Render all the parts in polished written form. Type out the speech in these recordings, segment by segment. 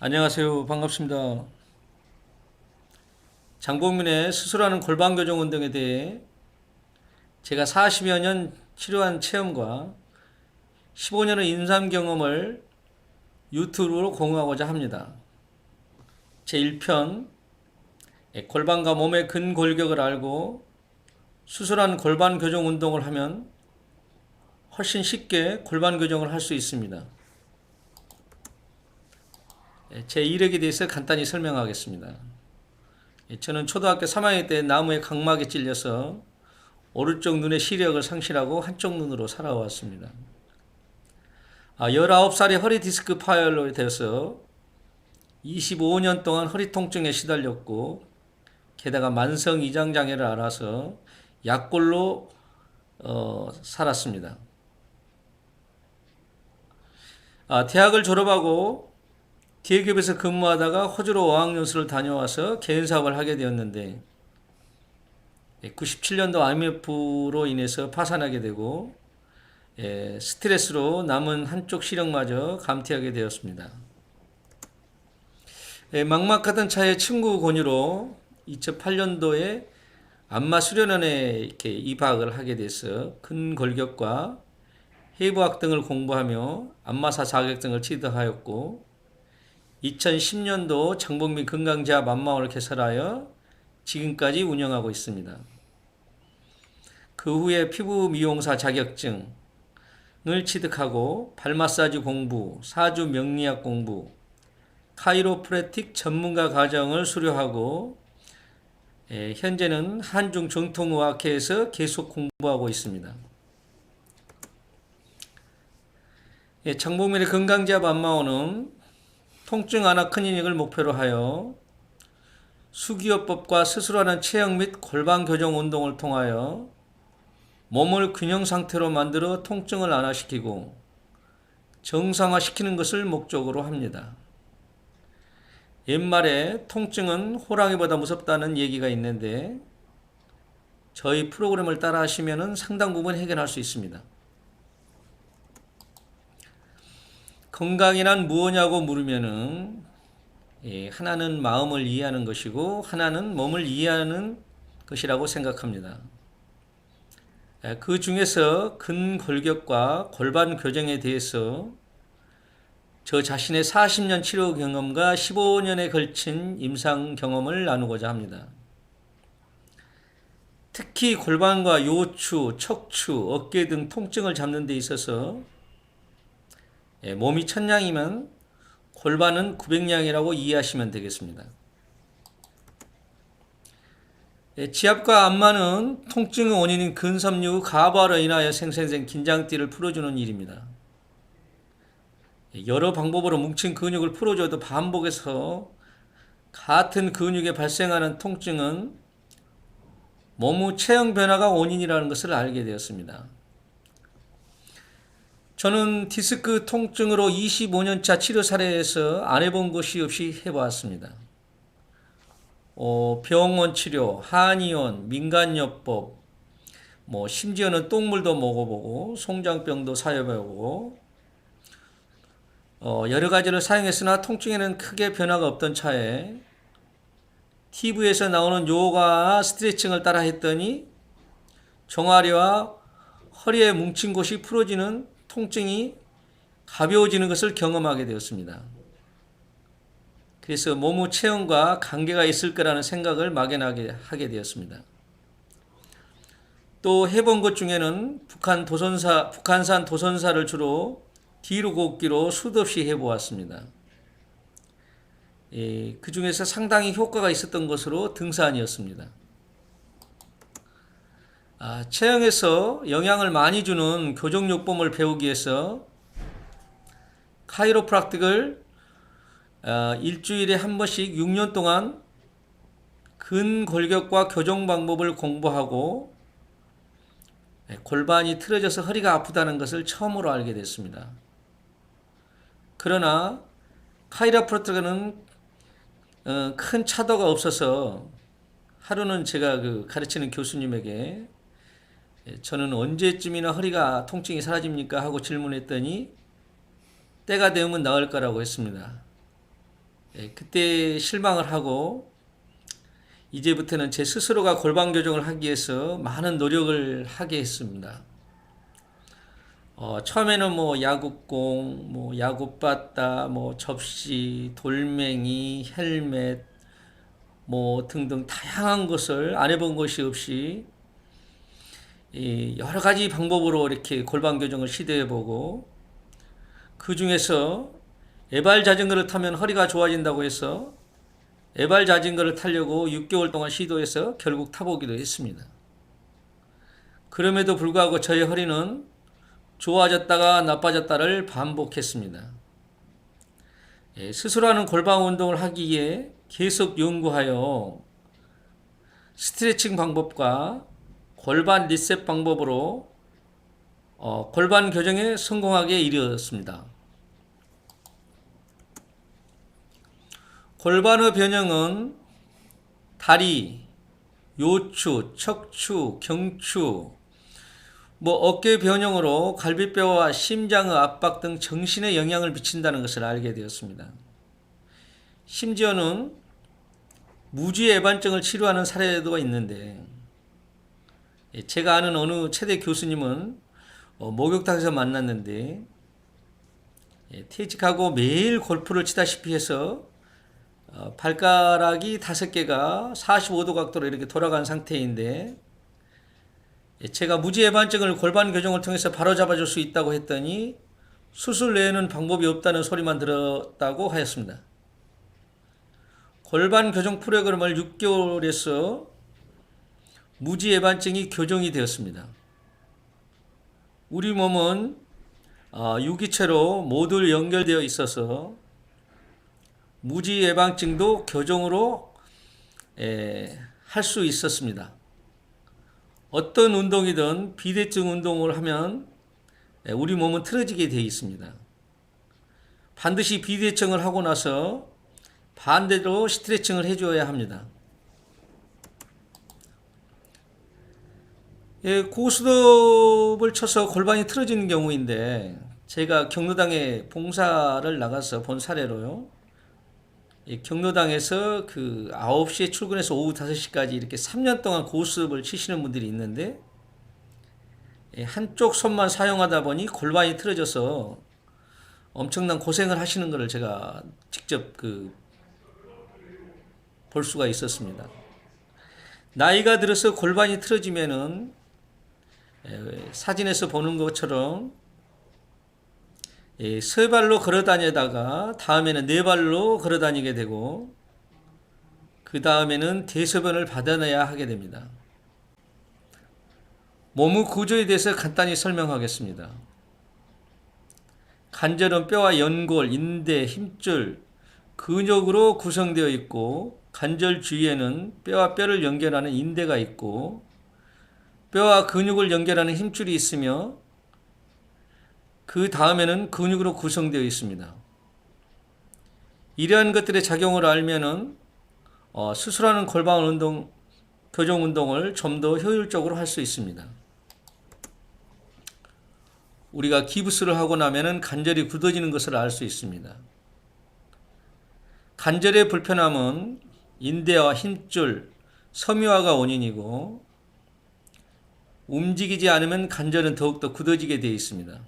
안녕하세요. 반갑습니다. 장봉민의 수술하는 골반 교정 운동에 대해 제가 40여 년 치료한 체험과 15년의 임상 경험을 유튜브로 공유하고자 합니다. 제1편 골반과 몸의 근골격을 알고 수술한 골반 교정 운동을 하면 훨씬 쉽게 골반 교정을 할 수 있습니다. 제 이력에 대해서 간단히 설명하겠습니다. 저는 초등학교 3학년 때 나무의 각막에 찔려서 오른쪽 눈의 시력을 상실하고 한쪽 눈으로 살아왔습니다. 19살에 허리 디스크 파열로 되어서 25년 동안 허리 통증에 시달렸고, 게다가 만성 이장 장애를 앓아서 약골로 살았습니다. 대학을 졸업하고 기계급에서 근무하다가 호주로 어학연수를 다녀와서 개인 사업을 하게 되었는데 97년도 IMF로 인해서 파산하게 되고 스트레스로 남은 한쪽 시력마저 감퇴하게 되었습니다. 막막하던 차에 친구 권유로 2008년도에 안마 수련원에 이렇게 입학을 하게 돼서 근골격과 해부학 등을 공부하며 안마사 자격증을 취득하였고 2010년도 장봉민 건강제압 안마원을 개설하여 지금까지 운영하고 있습니다. 그 후에 피부 미용사 자격증을 취득하고 발 마사지 공부, 사주 명리학 공부, 카이로프래틱 전문가 과정을 수료하고 현재는 한중 정통의학회에서 계속 공부하고 있습니다. 장봉민의 건강제압 안마원은 통증 완화 클리닉을 목표로 하여 수기요법과 수술하는 체형 및 골반 교정 운동을 통하여 몸을 균형 상태로 만들어 통증을 완화시키고 정상화시키는 것을 목적으로 합니다. 옛말에 통증은 호랑이보다 무섭다는 얘기가 있는데 저희 프로그램을 따라 하시면 상당 부분 해결할 수 있습니다. 건강이란 무엇냐고 물으면은 하나는 마음을 이해하는 것이고 하나는 몸을 이해하는 것이라고 생각합니다. 그 중에서 근골격과 골반 교정에 대해서 저 자신의 40년 치료 경험과 15년에 걸친 임상 경험을 나누고자 합니다. 특히 골반과 요추, 척추, 어깨 등 통증을 잡는 데 있어서 몸이 1000량이면 골반은 900량이라고 이해하시면 되겠습니다. 지압과 안마는 통증의 원인인 근섬유 가부화로 인하여 생성된 긴장띠를 풀어주는 일입니다. 여러 방법으로 뭉친 근육을 풀어줘도 반복해서 같은 근육에 발생하는 통증은 몸의 체형 변화가 원인이라는 것을 알게 되었습니다. 저는 디스크 통증으로 25년차 치료 사례에서 안 해본 것이 없이 해보았습니다. 병원 치료, 한의원, 민간요법, 심지어는 똥물도 먹어보고 송장병도 사용해보고 여러 가지를 사용했으나 통증에는 크게 변화가 없던 차에 TV에서 나오는 요가 스트레칭을 따라 했더니 종아리와 허리에 뭉친 곳이 풀어지는 통증이 가벼워지는 것을 경험하게 되었습니다. 그래서 몸의 체형과 관계가 있을 거라는 생각을 막연하게 하게 되었습니다. 또 해본 것 중에는 북한산 도선사를 주로 뒤로 걷기로 수도 없이 해보았습니다. 그 중에서 상당히 효과가 있었던 것으로 등산이었습니다. 체형에서 영향을 많이 주는 교정요법을 배우기 위해서 카이로프락틱을 일주일에 한 번씩 6년 동안 근골격과 교정 방법을 공부하고 골반이 틀어져서 허리가 아프다는 것을 처음으로 알게 됐습니다. 그러나 카이로프락틱은 큰 차도가 없어서 하루는 제가 가르치는 교수님에게 저는 언제쯤이나 허리가 통증이 사라집니까? 하고 질문했더니 때가 되면 나을 거라고 했습니다. 그때 실망을 하고 이제부터는 제 스스로가 골반 교정을 하기 위해서 많은 노력을 하게 했습니다. 처음에는 뭐 야구공, 뭐 야구바따, 뭐 접시, 돌멩이, 헬멧, 뭐 등등 다양한 것을 안 해본 것이 없이 여러 가지 방법으로 이렇게 골반 교정을 시도해보고 그 중에서 에발 자전거를 타면 허리가 좋아진다고 해서 에발 자전거를 타려고 6개월 동안 시도해서 결국 타보기도 했습니다. 그럼에도 불구하고 저의 허리는 좋아졌다가 나빠졌다를 반복했습니다. 스스로 하는 골반 운동을 하기 위해 계속 연구하여 스트레칭 방법과 골반 리셋 방법으로 골반 교정에 성공하게 이르렀습니다. 골반의 변형은 다리, 요추, 척추, 경추, 어깨 변형으로 갈비뼈와 심장의 압박 등 정신에 영향을 미친다는 것을 알게 되었습니다. 심지어는 무지애반증을 치료하는 사례도 있는데 제가 아는 어느 체대 교수님은 목욕탕에서 만났는데 퇴직하고 매일 골프를 치다시피 해서 발가락이 5개가 45도 각도로 이렇게 돌아간 상태인데 제가 무지애반증을 골반 교정을 통해서 바로잡아줄 수 있다고 했더니 수술 외에는 방법이 없다는 소리만 들었다고 하였습니다. 골반 교정 프로그램을 6개월에서 무지애반증이 교정이 되었습니다. 우리 몸은 유기체로 모두 연결되어 있어서 무지예방증도 교정으로 할 수 있었습니다. 어떤 운동이든 비대증 운동을 하면 우리 몸은 틀어지게 되어 있습니다. 반드시 비대칭을 하고 나서 반대로 스트레칭을 해줘야 합니다. 고스톱을 쳐서 골반이 틀어지는 경우인데 제가 경로당에 봉사를 나가서 본 사례로요. 경로당에서 그 9시에 출근해서 오후 5시까지 이렇게 3년 동안 고스톱을 치시는 분들이 있는데 한쪽 손만 사용하다 보니 골반이 틀어져서 엄청난 고생을 하시는 것을 제가 직접 볼 수가 있었습니다. 나이가 들어서 골반이 틀어지면은 사진에서 보는 것처럼 세 발로 걸어 다니다가 다음에는 네 발로 걸어 다니게 되고 그 다음에는 대소변을 받아내야 하게 됩니다. 몸의 구조에 대해서 간단히 설명하겠습니다. 관절은 뼈와 연골, 인대, 힘줄, 근육으로 구성되어 있고 관절 주위에는 뼈와 뼈를 연결하는 인대가 있고 뼈와 근육을 연결하는 힘줄이 있으며 그 다음에는 근육으로 구성되어 있습니다. 이러한 것들의 작용을 알면은 수술하는 골반 운동, 교정 운동을 좀 더 효율적으로 할 수 있습니다. 우리가 기부스를 하고 나면은 관절이 굳어지는 것을 알 수 있습니다. 관절의 불편함은 인대와 힘줄, 섬유화가 원인이고 움직이지 않으면 관절은 더욱더 굳어지게 되어 있습니다.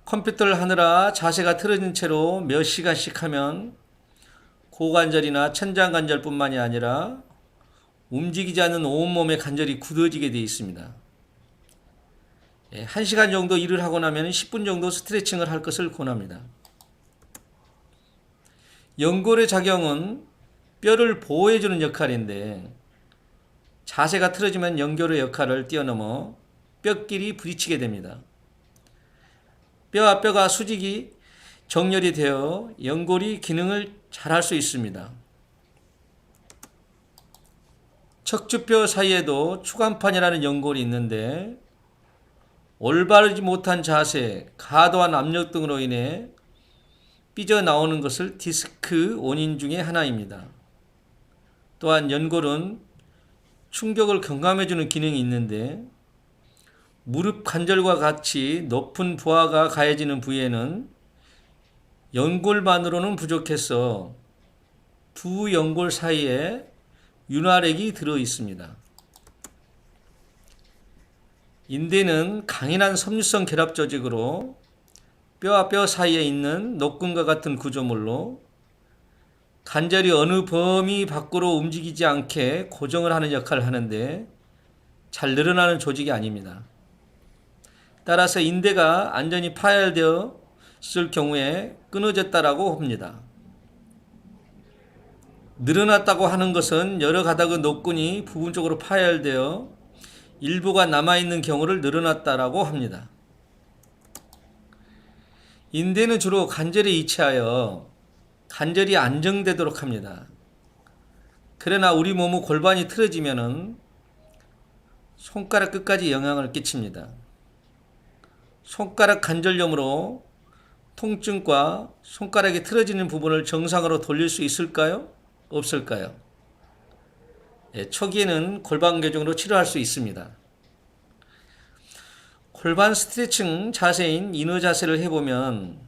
컴퓨터를 하느라 자세가 틀어진 채로 몇 시간씩 하면 고관절이나 천장관절뿐만이 아니라 움직이지 않는 온몸의 관절이 굳어지게 되어 있습니다. 1시간 정도 일을 하고 나면 10분 정도 스트레칭을 할 것을 권합니다. 연골의 작용은 뼈를 보호해주는 역할인데 자세가 틀어지면 연골의 역할을 뛰어넘어 뼈끼리 부딪히게 됩니다. 뼈와 뼈가 수직이 정렬이 되어 연골이 기능을 잘할 수 있습니다. 척추뼈 사이에도 추간판이라는 연골이 있는데 올바르지 못한 자세, 과도한 압력 등으로 인해 삐져나오는 것을 디스크 원인 중에 하나입니다. 또한 연골은 충격을 경감해주는 기능이 있는데 무릎 관절과 같이 높은 부하가 가해지는 부위에는 연골만으로는 부족해서 두 연골 사이에 윤활액이 들어 있습니다. 인대는 강인한 섬유성 결합 조직으로 뼈와 뼈 사이에 있는 노끈과 같은 구조물로 관절이 어느 범위 밖으로 움직이지 않게 고정을 하는 역할을 하는데 잘 늘어나는 조직이 아닙니다. 따라서 인대가 완전히 파열되었을 경우에 끊어졌다라고 합니다. 늘어났다고 하는 것은 여러 가닥의 노끈이 부분적으로 파열되어 일부가 남아있는 경우를 늘어났다라고 합니다. 인대는 주로 관절에 이치하여 관절이 안정되도록 합니다. 그러나 우리 몸의 골반이 틀어지면은 손가락 끝까지 영향을 끼칩니다. 손가락 관절염으로 통증과 손가락이 틀어지는 부분을 정상으로 돌릴 수 있을까요? 없을까요? 초기에는 골반 교정으로 치료할 수 있습니다. 골반 스트레칭 자세인 인어 자세를 해보면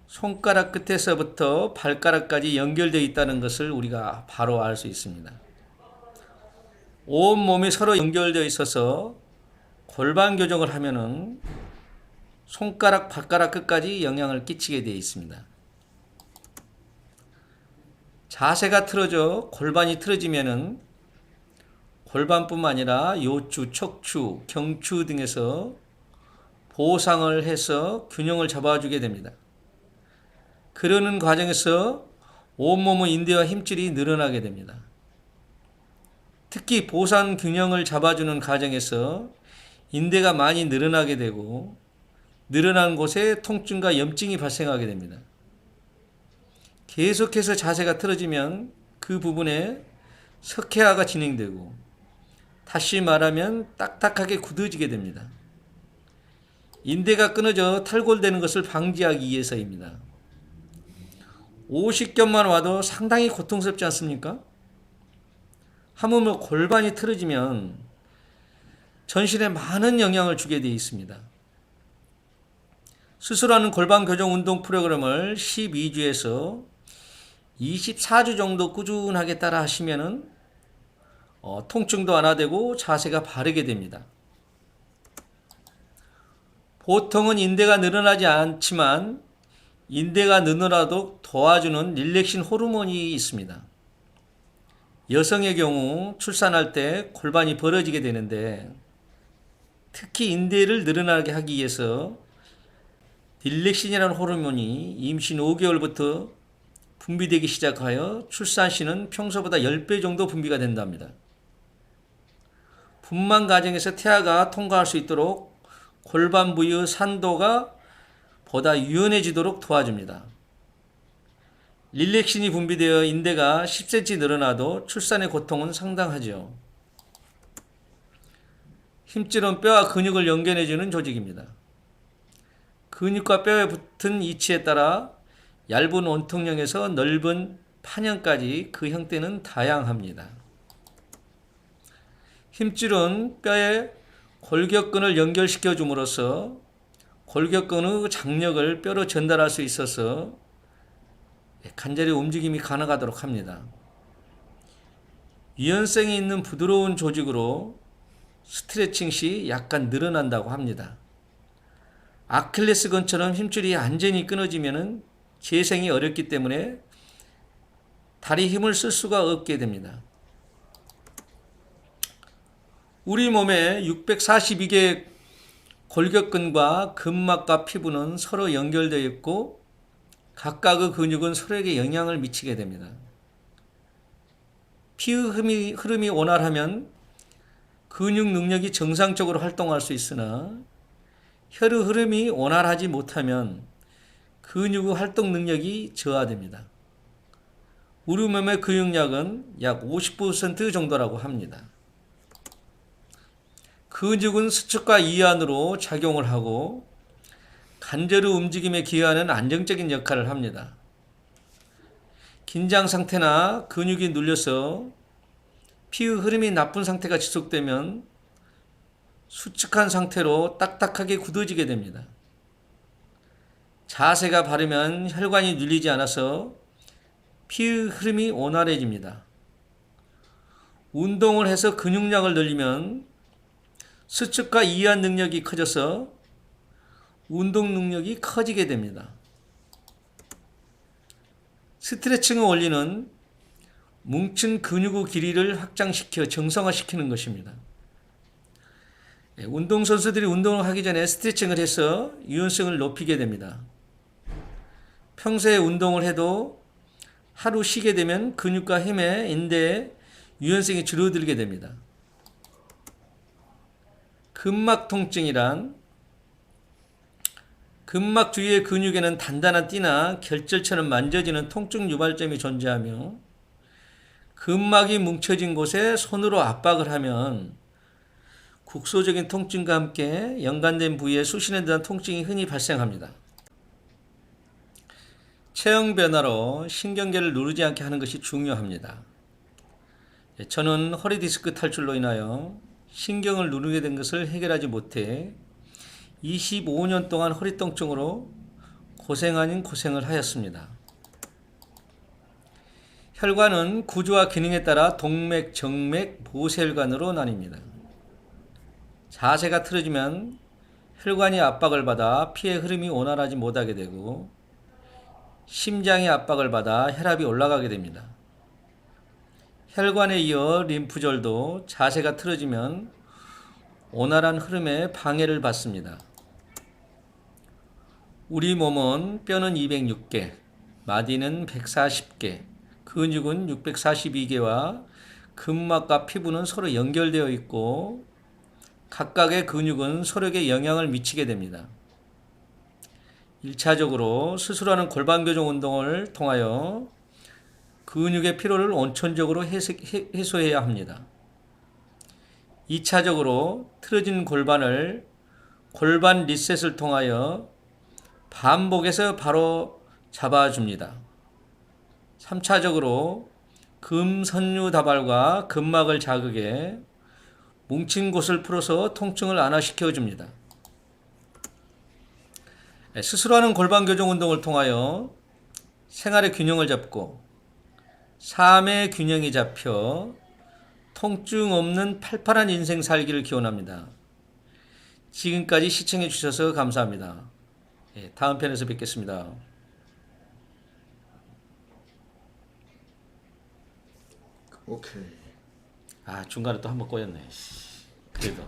손가락 끝에서부터 발가락까지 연결되어 있다는 것을 우리가 바로 알 수 있습니다. 온 몸이 서로 연결되어 있어서 골반 교정을 하면은 손가락, 발가락 끝까지 영향을 끼치게 되어 있습니다. 자세가 틀어져 골반이 틀어지면은 골반뿐만 아니라 요추, 척추, 경추 등에서 보상을 해서 균형을 잡아주게 됩니다. 그러는 과정에서 온몸의 인대와 힘줄이 늘어나게 됩니다. 특히 보상 균형을 잡아주는 과정에서 인대가 많이 늘어나게 되고 늘어난 곳에 통증과 염증이 발생하게 됩니다. 계속해서 자세가 틀어지면 그 부분에 석회화가 진행되고 다시 말하면 딱딱하게 굳어지게 됩니다. 인대가 끊어져 탈골되는 것을 방지하기 위해서입니다. 50견만 와도 상당히 고통스럽지 않습니까? 하물며 골반이 틀어지면 전신에 많은 영향을 주게 되어 있습니다. 스스로하는 골반 교정 운동 프로그램을 12주에서 24주 정도 꾸준하게 따라 하시면은 통증도 완화되고 자세가 바르게 됩니다. 보통은 인대가 늘어나지 않지만 인대가 늘어나도록 도와주는 릴렉신 호르몬이 있습니다. 여성의 경우 출산할 때 골반이 벌어지게 되는데 특히 인대를 늘어나게 하기 위해서 릴렉신이라는 호르몬이 임신 5개월부터 분비되기 시작하여 출산 시는 평소보다 10배 정도 분비가 된답니다. 분만 과정에서 태아가 통과할 수 있도록 골반 부위의 산도가 보다 유연해지도록 도와줍니다. 릴렉신이 분비되어 인대가 10cm 늘어나도 출산의 고통은 상당하죠. 힘줄은 뼈와 근육을 연결해주는 조직입니다. 근육과 뼈에 붙은 위치에 따라 얇은 원통형에서 넓은 판형까지 그 형태는 다양합니다. 힘줄은 뼈에 골격근을 연결시켜 줌으로써 골격근의 장력을 뼈로 전달할 수 있어서 관절의 움직임이 가능하도록 합니다. 유연성이 있는 부드러운 조직으로 스트레칭 시 약간 늘어난다고 합니다. 아킬레스건처럼 힘줄이 완전히 끊어지면 재생이 어렵기 때문에 다리 힘을 쓸 수가 없게 됩니다. 우리 몸에 642개의 골격근과 근막과 피부는 서로 연결되어 있고 각각의 근육은 서로에게 영향을 미치게 됩니다. 피의 흐름이 원활하면 근육 능력이 정상적으로 활동할 수 있으나 혈의 흐름이 원활하지 못하면 근육의 활동 능력이 저하됩니다. 우리 몸의 근육량은 약 50% 정도라고 합니다. 근육은 수축과 이완으로 작용을 하고 관절의 움직임에 기여하는 안정적인 역할을 합니다. 긴장 상태나 근육이 눌려서 피의 흐름이 나쁜 상태가 지속되면 수축한 상태로 딱딱하게 굳어지게 됩니다. 자세가 바르면 혈관이 눌리지 않아서 피의 흐름이 원활해집니다. 운동을 해서 근육량을 늘리면 수축과 이완 능력이 커져서 운동 능력이 커지게 됩니다. 스트레칭의 원리는 뭉친 근육의 길이를 확장시켜 정상화시키는 것입니다. 운동선수들이 운동을 하기 전에 스트레칭을 해서 유연성을 높이게 됩니다. 평소에 운동을 해도 하루 쉬게 되면 근육과 힘의 인대의 유연성이 줄어들게 됩니다. 근막 통증이란 근막 주위의 근육에는 단단한 띠나 결절처럼 만져지는 통증 유발점이 존재하며 근막이 뭉쳐진 곳에 손으로 압박을 하면 국소적인 통증과 함께 연관된 부위에 수신에 대한 통증이 흔히 발생합니다. 체형 변화로 신경계를 누르지 않게 하는 것이 중요합니다. 저는 허리 디스크 탈출로 인하여 신경을 누르게 된 것을 해결하지 못해 25년 동안 허리 통증으로 고생 아닌 고생을 하였습니다. 혈관은 구조와 기능에 따라 동맥, 정맥, 보세혈관으로 나뉩니다. 자세가 틀어지면 혈관이 압박을 받아 피의 흐름이 원활하지 못하게 되고 심장이 압박을 받아 혈압이 올라가게 됩니다. 혈관에 이어 림프절도 자세가 틀어지면 원활한 흐름에 방해를 받습니다. 우리 몸은 뼈는 206개, 마디는 140개, 근육은 642개와 근막과 피부는 서로 연결되어 있고 각각의 근육은 서로에게 영향을 미치게 됩니다. 1차적으로 스스로하는 골반교정 운동을 통하여 근육의 피로를 원천적으로 해소해야 합니다. 2차적으로 틀어진 골반을 골반 리셋을 통하여 반복해서 바로 잡아줍니다. 3차적으로 금선유 다발과 근막을 자극해 뭉친 곳을 풀어서 통증을 완화시켜 줍니다. 스스로 하는 골반 교정 운동을 통하여 생활의 균형을 잡고 삶의 균형이 잡혀 통증 없는 팔팔한 인생 살기를 기원합니다. 지금까지 시청해 주셔서 감사합니다. 다음 편에서 뵙겠습니다. 오케이. 중간에 또 한번 꼬였네. 그래도.